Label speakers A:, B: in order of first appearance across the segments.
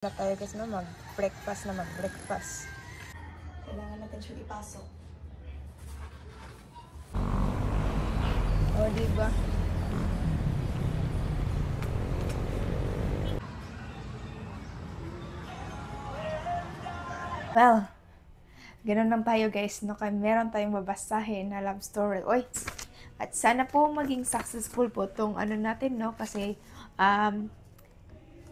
A: Na tayo guys na mag-breakfast.
B: Kailangan natin siya ipasok.
A: O, diba? Well, ganoon lang tayo guys, no? Meron tayong babasahin na love story. Oy! At sana po maging successful po tong ano natin, no? Kasi,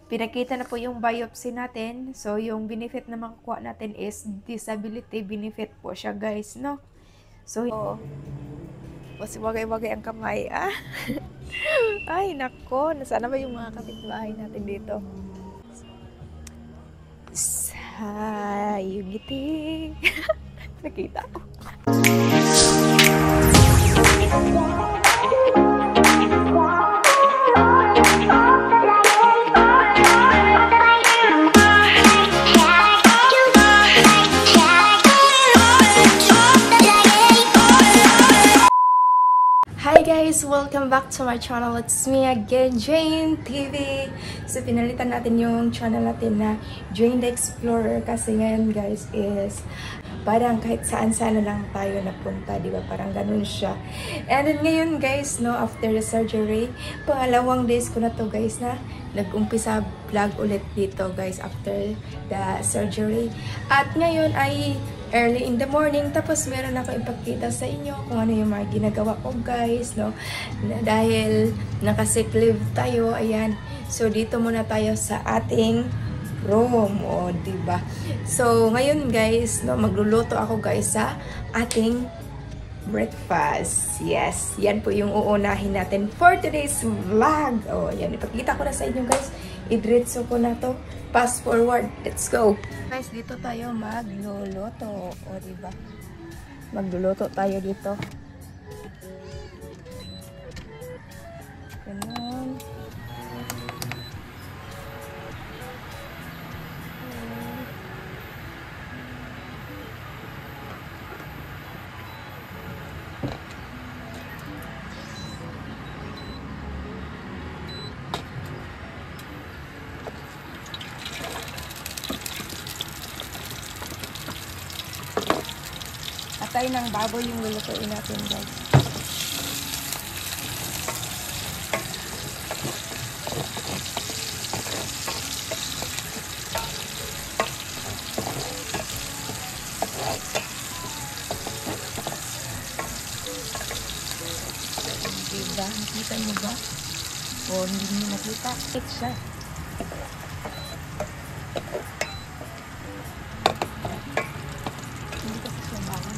A: pinakita na po yung biopsy natin. So, yung benefit na makukuha natin is disability benefit po siya, guys, no? So, mas wagay-wagay ang kamay, ah? Ay, nako. Nasaan ba yung mga kapitbahay natin dito? Yung ngiti. Nakita ko. Hi guys! Welcome back to my channel. It's me again, Jane TV. So, pinalitan natin yung channel natin na Jane the Explorer kasi ngayon guys is parang kahit saan-saan lang tayo napunta, di ba? Parang ganun siya. And then ngayon guys, no, after the surgery, pangalawang days ko na to guys na nag-umpisa vlog ulit dito guys after the surgery. At ngayon ay early in the morning, tapos meron ako ipakita sa inyo kung ano yung mga ginagawa ko guys, no? Dahil naka-sick leave tayo, ayan. So, dito muna tayo sa ating room, o, diba? So, ngayon guys, no, magluluto ako guys sa ating breakfast. Yes, yan po yung uunahin natin for today's vlog. O, yan, ipakita ko na sa inyo guys. Idritso ko na to. Fast forward. Let's go. Guys, dito tayo magluluto. O, diba? Magluluto tayo dito. Ganun. Atay ng baboy yung lulutuin natin guys. Diba? Nakita nyo ba? O hindi nyo nakita? It's siya. Hindi kasi siya bawang.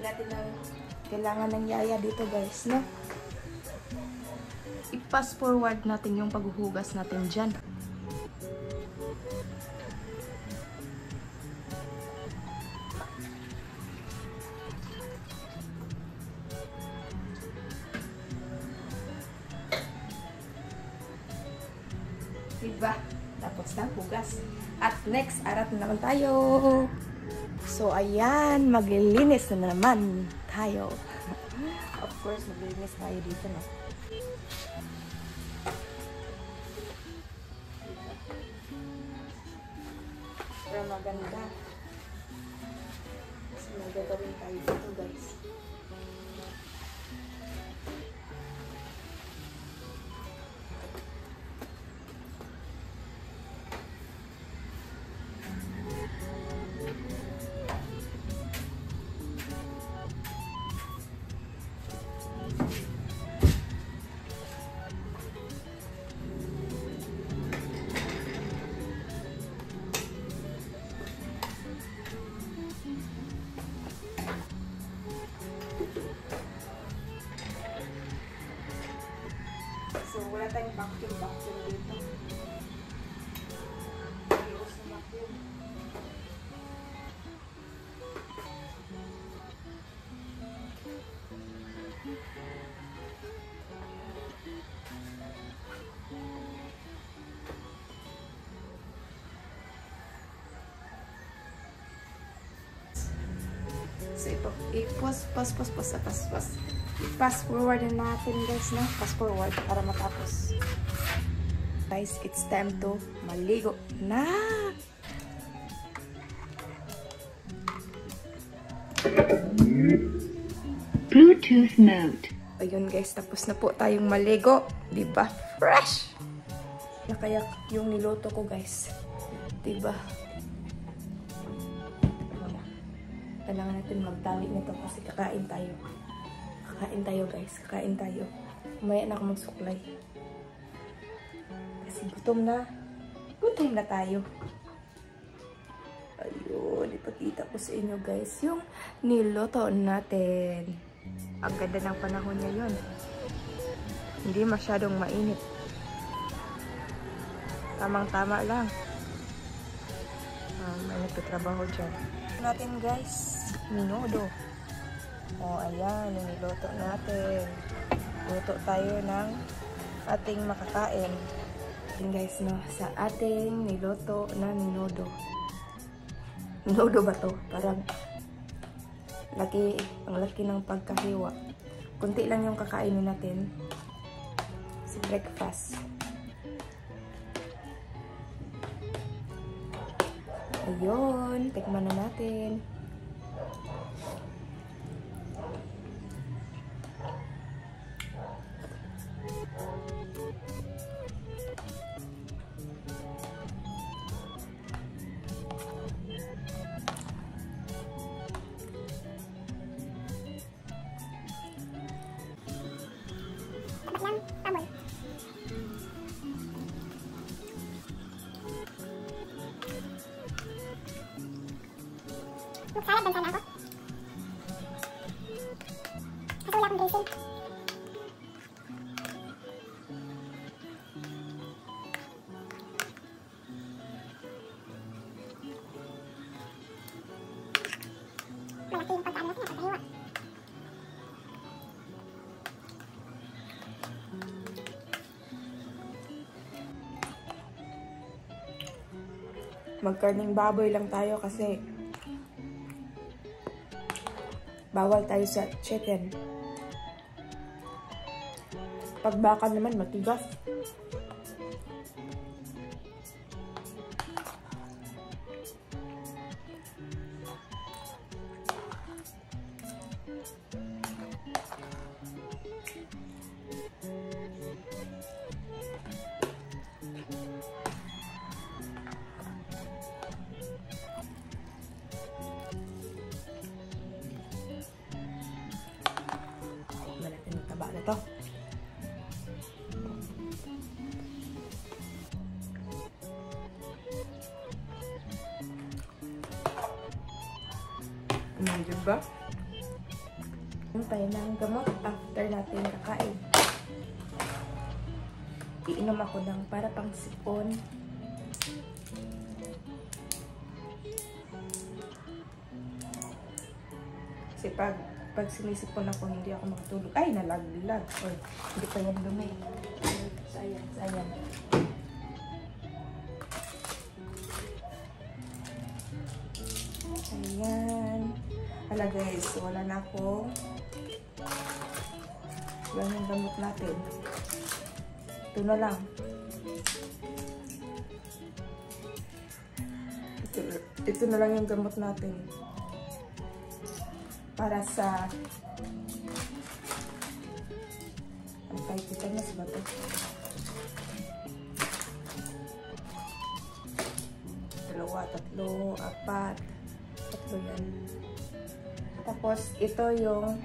A: natin ng kailangan ng yaya dito guys, no? I-pass forward natin yung paghuhugas natin dyan. Diba? Tapos na, hugas. At next, arat na naman tayo. So, ayan, maglilinis na naman tayo. Of course, maglilinis tayo dito, no? Pero maganda. Kasi magagawin tayo dito, guys. So, wala tayong vacuum dito. Ayos na vacuum. So, i-pass forward na natin guys, na pass forward para matapos. Guys, it's time to maligo na.
B: Bluetooth mode.
A: Ayun guys, tapos na po tayong maligo, diba? Fresh! Nakayak yung niluto ko guys, diba? Kailangan natin magtali nito kasi kakain tayo. Kakain tayo guys, kakain tayo. Umaya na ako magsuklay. Kasi gutom na tayo. Ayun, ipakita ko sa inyo guys yung niluto natin. Ang ganda ng panahon ngayon. Hindi masyadong mainit. Tamang-tama lang. May nagtatrabaho dyan. Natin guys, minudo. O, ayan, yung niluto natin. Luto tayo ng ating makakain. Ayan guys, no, sa ating niluto na minudo. Minudo ba to? Parang ang laki ng pagkahiwa. Kunti lang yung kakainin natin sa breakfast. Ayun, tikman na natin.
C: Magsalad bang sana ako? Kasi wala akong dressing. Malaki yung pagkaan natin, napakahiwa.
A: Magkarning baboy lang tayo kasi bawal tayo sa chicken. Pag baka naman, matigas. Malaki ng taba na to. Diba? tayo ng gamot after natin kakain. Iinom ako ng para pang sipon. Kasi pag sinisipon ako, hindi ako makatulog. Ay, nalaglag. Or, hindi pa yan dumi. Sayang, sayang. Ayan. Hala guys, wala na ako. Yan yung gamot natin. Ito na lang. Ito na lang yung gamot natin. Para sa ang pagkitanas ba ito? Dalawa, tatlo, apat. Tatlo yan. Tapos, ito yung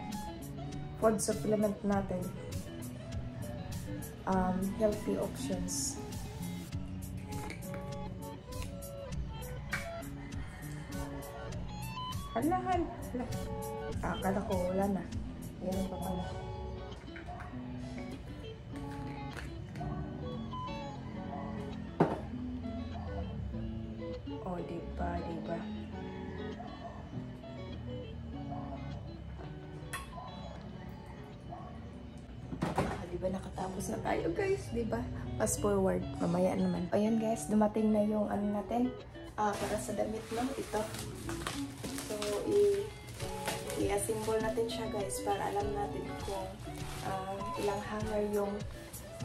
A: food supplement natin. Healthy options. Halahan. Akala ko wala na. Yan pa pala. Oh, diba, diba. Diba nakatapos na tayo guys, diba? Fast forward, mamaya naman. Ayan guys, dumating na yung ano natin. Para sa damit mo, ito. So, i-assemble natin siya guys para alam natin kung ilang hanger yung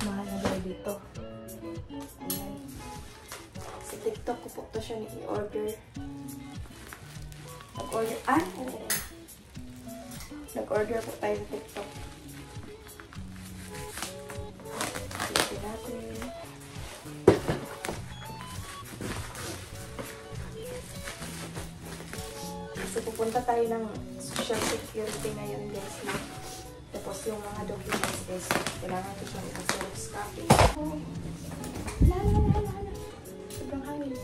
A: mahalagay dito. Ayan. Sa TikTok ko po ito siya i-order. Nag-order po tayo sa TikTok. Ilagay natin. So, pupunta tayo ng social security ngayon guys. Tapos yung mga documents guys, kailangan ko siyang i-xerox copy. Lala. Sobrang hangin.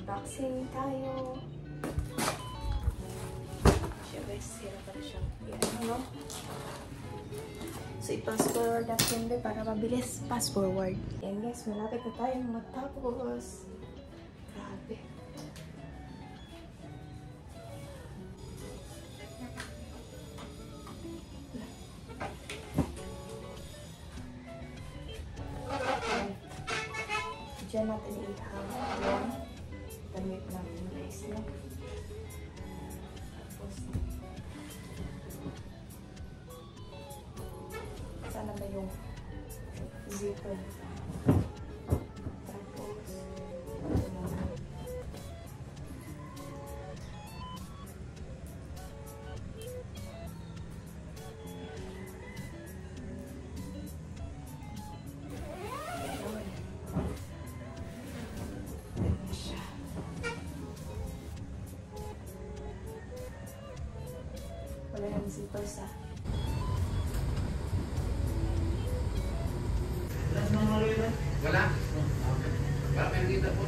A: Unboxing tayo. Siya guys, hirapan siya. Yan, ano? So, i-pass forward natin din para mabilis. Pass forward. Yan guys, malapit na tayo matapos. Grabe. Diyan natin ihang yung damit natin guys, no? Tapos, sana ba yung zipper? Tapos, wala yung zipper sa
D: wala. Wala may kita po.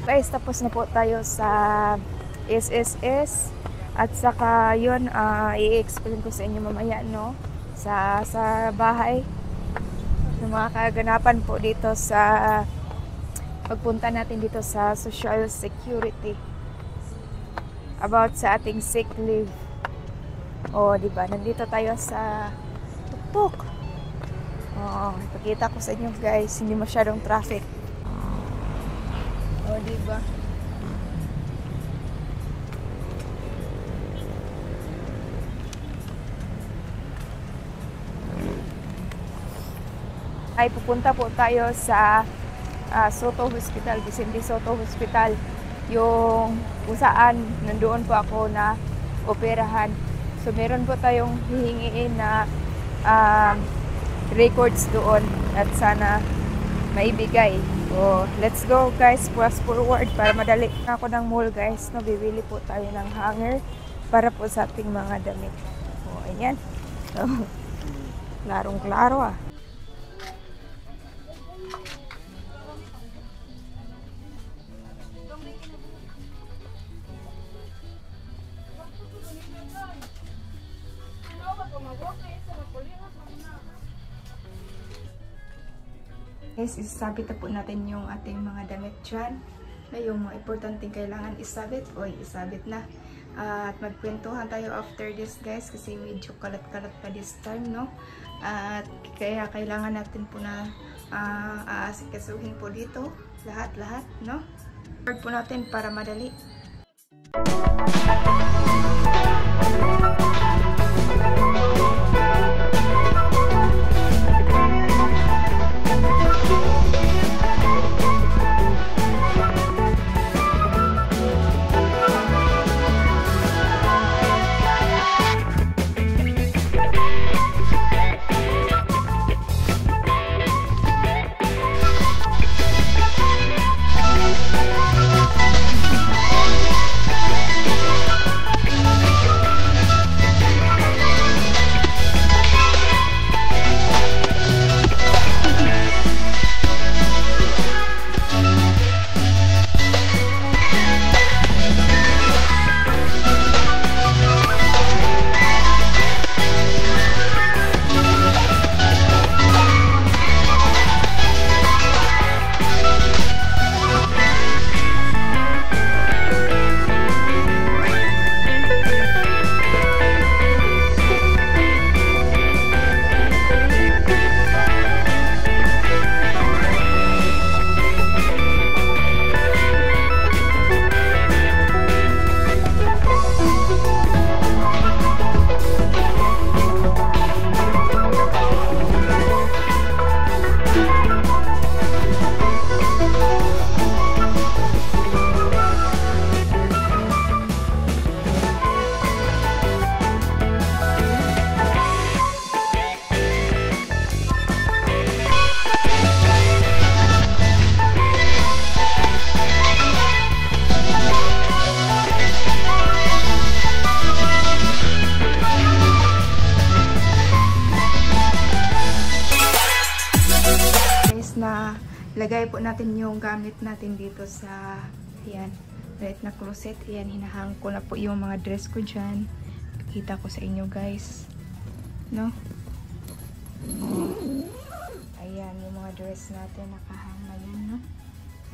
A: guys, tapos na po tayo sa SSS at saka yun, i-explain ko sa inyo mamaya, no, sa bahay yung mga kaganapan po dito sa pagpunta natin dito sa Social Security about sa ating sick leave. Oh, di ba? Nandito tayo sa tuktok. Oh, ipakita ko sa inyo guys, hindi masyadong traffic. Oh, di ba? Ay pupunta po tayo sa Soto Hospital, Vicente Soto Hospital, yung kung saan nandoon po ako na operahan. So meron po tayong hihingiin na records doon at sana maibigay. So let's go guys, fast forward para madali na ako ng mall guys. No, bibili po tayo ng hanger para po sa ating mga damit. So ayan. So, Klarong-klaro ah. Guys, isasabit na po natin yung ating mga damit dyan. Na yung mga importanteng kailangan isabit. Isabit na. At magkwentuhan tayo after this guys. Kasi medyo kalat-kalat pa this time, no? At kaya kailangan natin po na aasikasuhin po dito. Lahat-lahat, no? Start po natin para madali. Lagay po natin yung gamit natin dito sa yan, right na closet. Ayan, hinahang ko na po yung mga dress ko dyan. Kita ko sa inyo guys, no? Ayan, yung mga dress natin nakahang na yan, no?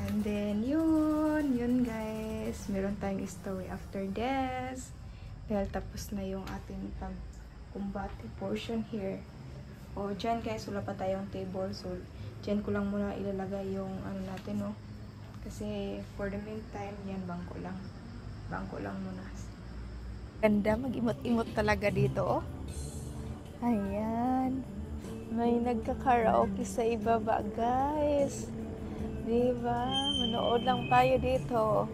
A: And then yun guys, meron tayong story after this dahil tapos na yung ating pag-kumbate portion here. O dyan guys, wala pa tayong table, so dyan ko lang muna ilalagay yung ano natin, no? Kasi for the meantime, yan, bangko lang. Bangko lang muna. Ganda, mag-imot-imot talaga dito, oh. Ayan. May nagka-karaoke sa ibaba, guys. Diba? Manood lang tayo dito.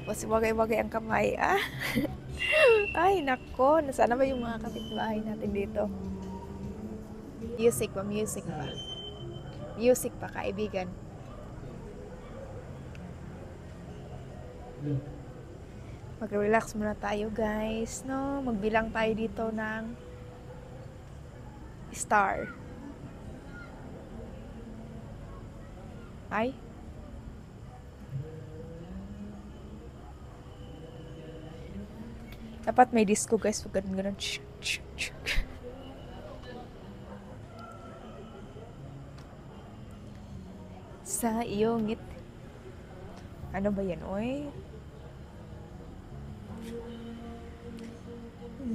A: Mas wagay-wagay ang kamay, ah. Ay, nako. Nasaan ba yung mga kapitbahay natin dito? Music pa, music pa. Music pa, kaibigan. Mag-relax muna tayo, guys, no? Magbilang tayo dito ng star. Ay. Dapat may disco, guys. Pag ganun-ganun. Sa iyong ngit. Ano ba yan, oy?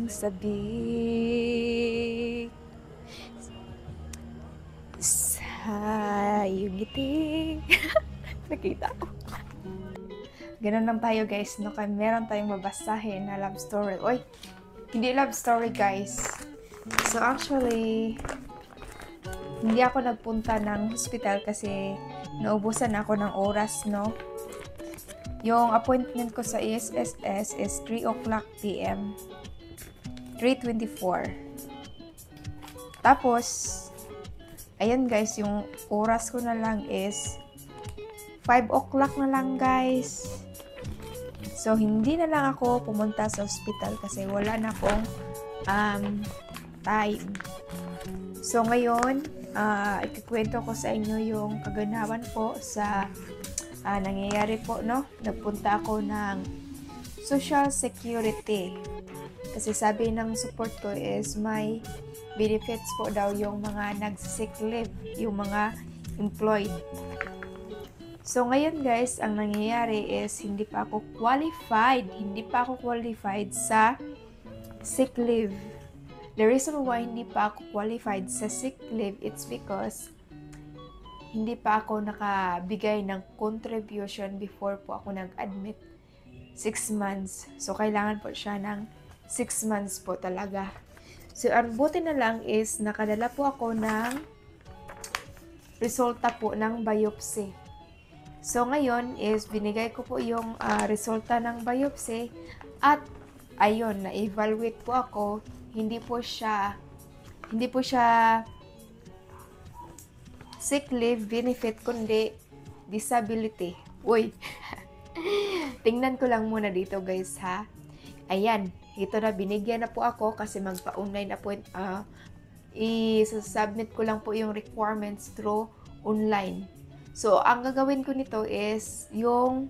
A: Sabi sa iyong ngiti. Nakita ko. Ganun lang tayo, guys, no? Kaya meron tayong babasahin na love story. Oy, hindi love story, guys. So actually, hindi ako nagpunta ng hospital kasi naubusan ako ng oras, no? Yung appointment ko sa ESSS is 3 o'clock PM. 3:24. Tapos, ayan guys, yung oras ko na lang is 5 o'clock na lang, guys. So, hindi na lang ako pumunta sa hospital kasi wala na akong time. So ngayon, ikikwento ko sa inyo yung kaganawan po sa nangyayari po, no? Nagpunta ako ng Social Security. Kasi sabi ng support ko is may benefits po daw yung mga nag-sick leave, yung mga employed. So ngayon guys, ang nangyayari is hindi pa ako qualified sa sick leave. The reason why hindi pa ako qualified sa sick leave, it's because hindi pa ako nakabigay ng contribution before po ako nag-admit 6 months. So kailangan po siya ng 6 months po talaga. So ang buti na lang is nakadala po ako ng resulta po ng biopsy. So ngayon is binigay ko po yung resulta ng biopsy at ayun, na-evaluate po ako. Hindi po siya sick leave benefit kundi disability. Uy. Tingnan ko lang muna dito guys ha. Ayan, ito na, binigyan na po ako kasi magpa-online i-submit ko lang po yung requirements through online. So, ang gagawin ko nito is yung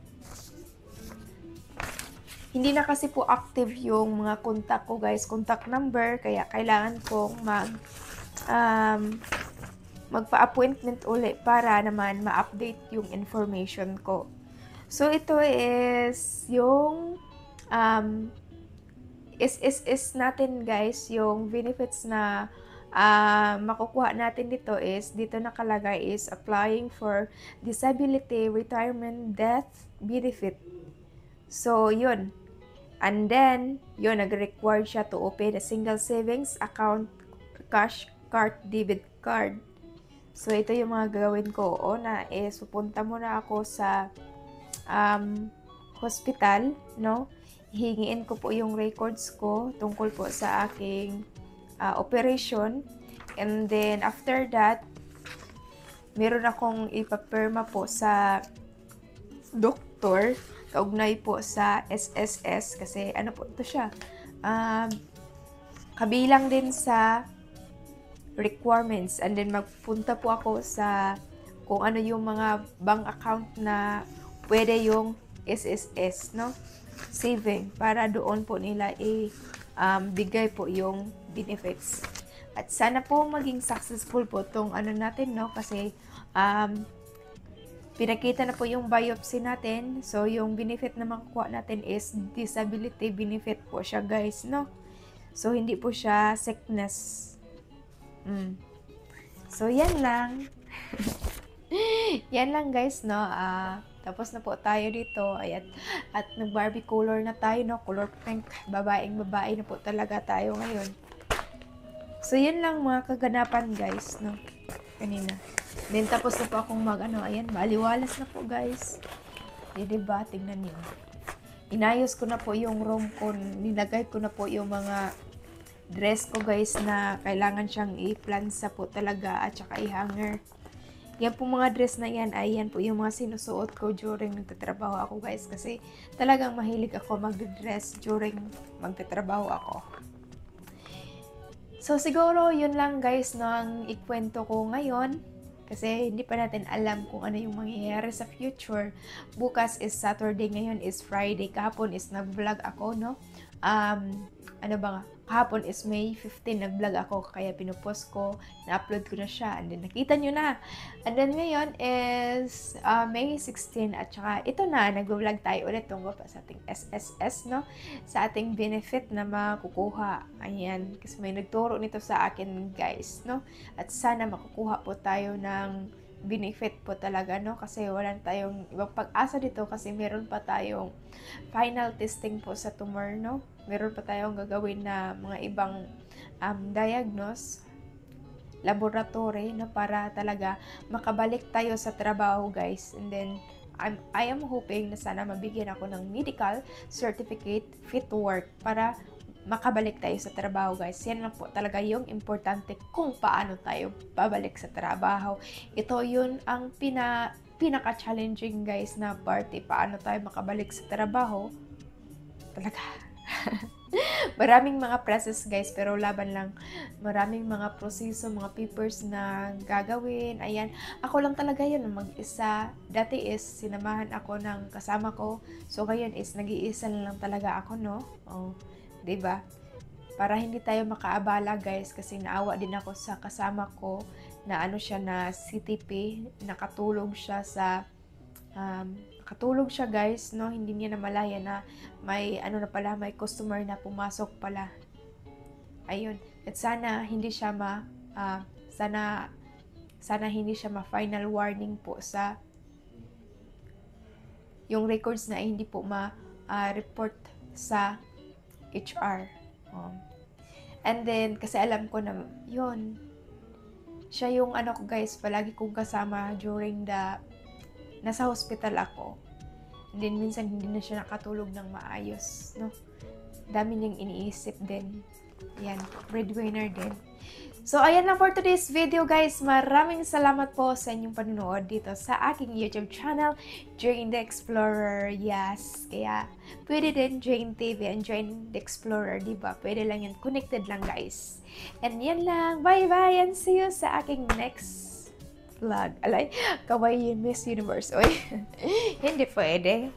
A: hindi na kasi po active yung mga contact ko guys, contact number, kaya kailangan kong magpa-appointment uli para naman ma-update yung information ko. So, ito is yung is natin guys, yung benefits na makukuha natin dito is, dito nakalagay is applying for disability, retirement, death benefit. So, yun. And then, yun, nag-require siya to open a single savings account, cash card, debit card. So, ito yung mga gagawin ko. Una is, pupunta muna ako sa hospital, no? Hihingiin ko po yung records ko tungkol po sa aking operation. And then, after that, meron akong ipapirma po sa doktor, kaugnay po sa SSS, kasi ano po ito siya, kabilang din sa requirements. And then, magpunta po ako sa kung ano yung mga bank account na pwede yung SSS, no? Saving, para doon po nila bigay po yung benefits. At sana po maging successful po tong ano natin, no? Kasi pinakita na po yung biopsy natin. So, yung benefit na makukuha natin is disability benefit po siya guys, no? So, hindi po siya sickness. So, yan lang. Yan lang guys, no? Tapos na po tayo dito. Ayan. At nag-Barbie color na tayo, no? Color pink. Babae na po talaga tayo ngayon. So, yun lang mga kaganapan, guys, no? Kanina. Then, tapos na po akong ayan, maliwalas na po, guys. Diba? Tingnan niyo. Inayos ko na po yung room ko. Nilagay ko na po yung mga dress ko, guys, na kailangan siyang i-plansa po talaga at saka i-hanger. Yan po mga dress na yan, ay yan po yung mga sinusuot ko during nagtatrabaho ako guys. Kasi talagang mahilig ako mag-dress during magtatrabaho ako. So siguro yun lang guys no ang ikwento ko ngayon. Kasi hindi pa natin alam kung ano yung mangyayari sa future. Bukas is Saturday, ngayon is Friday. Kahapon is nag-vlog ako, no? Ano ba nga? Kahapon is May 15, nag-vlog ako. Kaya pinupost ko, na-upload ko na siya. And then nakita nyo na. And then ngayon is May 16. At saka ito na, nag-vlog tayo ulit tungkol pa sa ating SSS, no? Sa ating benefit na makukuha. Ayan. Kasi may nagturo nito sa akin, guys, no? At sana makukuha po tayo ng benefit po talaga, no? Kasi wala tayong ibang pag-asa dito kasi meron pa tayong final testing po sa tumor, no? Meron pa tayong gagawin na mga ibang diagnose, laboratory, no? Para talaga makabalik tayo sa trabaho, guys. And then, I am hoping na sana mabigyan ako ng medical certificate fit to work para makabalik tayo sa trabaho, guys. Yan lang po talaga yung importante kung paano tayo babalik sa trabaho. Ito yun ang pinaka-challenging, guys, na party. Paano tayo makabalik sa trabaho. Talaga. Maraming mga process guys, pero laban lang. Maraming mga proseso, mga papers na gagawin. Ayan, ako lang talaga yun mag-isa. Dati is sinamahan ako ng kasama ko. So ngayon is nag-iisa lang talaga ako, no? Oh, 'di ba? Para hindi tayo makaabala guys, kasi naawa din ako sa kasama ko na ano siya na CTP, nakatulog siya sa katulog siya guys, no? Hindi niya namalaya na may ano na pala, may customer na pumasok pala. Ayun. At sana hindi siya sana hindi siya ma-final warning po sa yung records na hindi po ma-report sa HR. And then kasi alam ko na yun, siya yung ano ko guys, palagi kong kasama during nasa hospital ako. And then minsan hindi na siya nakatulog ng maayos, no? Dami niyang iniisip din. Yan, breadwinner din. So, ayan lang for today's video guys. Maraming salamat po sa inyong panonood dito sa aking YouTube channel, Jane the Explorer. Yes, kaya pwede din Jane TV and Jane the Explorer, diba? Pwede lang yan. Connected lang guys. And yan lang. Bye-bye and see you sa aking next vlog. Alay, kawaii Miss Universe. Oy, hindi pwede.